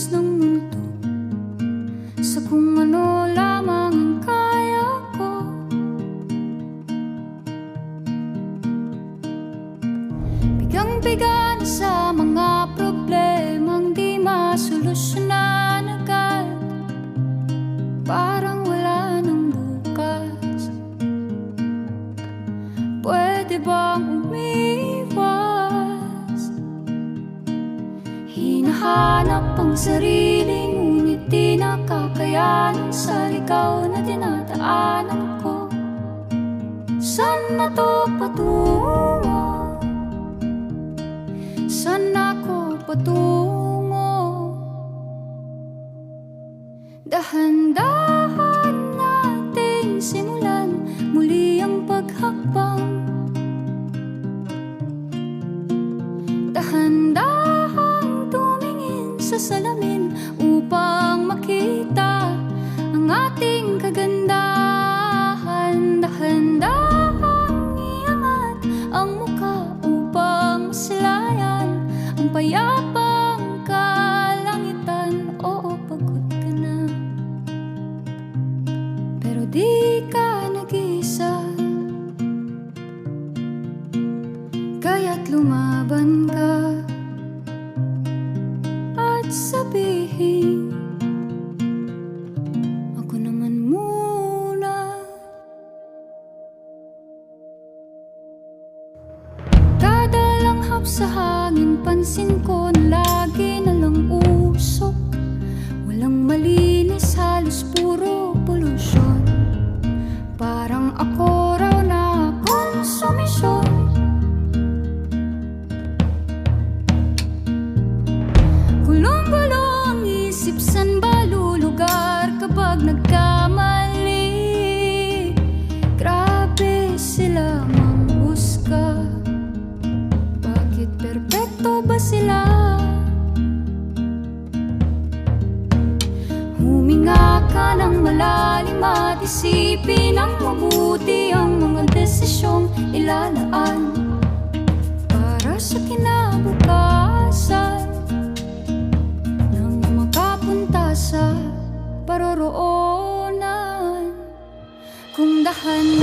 kilos ng mundo sa kung ano lamang ang kaya ko. Bigang-biga na sa mga problemang di masolusyonan agad, parang wala nang bukas. Pwede bang umiwas? Hinahanap ang sarili, ngunit di nakakayanan sa ligaw na dinadaanan ko. Saan na to patungo? Saan ako patungo? Dahan-dahan nating simulan muli ang paghakbang. Dahan-dahang tumingin sa salamin upang makita ang ating kagandahan. Dahan-dahang iangat ang mukha upang masilayan ang payapang kalangitan. Oo, pagod ka na, pero di ka nag-iisa. Kaya't lumaban ka at sabihin, ako naman muna. Kada langhap sa hangin, pansin ko na lagi na lang usok. Walang malinis, halos puro polusyon. Parang ako raw na konsumisyon. Gulong-gulo ang isip, san ba lulugar kapag nagkamali? Grabe sila manghusga, bakit perpekto ba sila? Huminga ka ng malalim at isipin ng mabuti ang mga desisyong ilalaan para sa kinabukasan, nang makapunta sa paroroonan. Kung dahan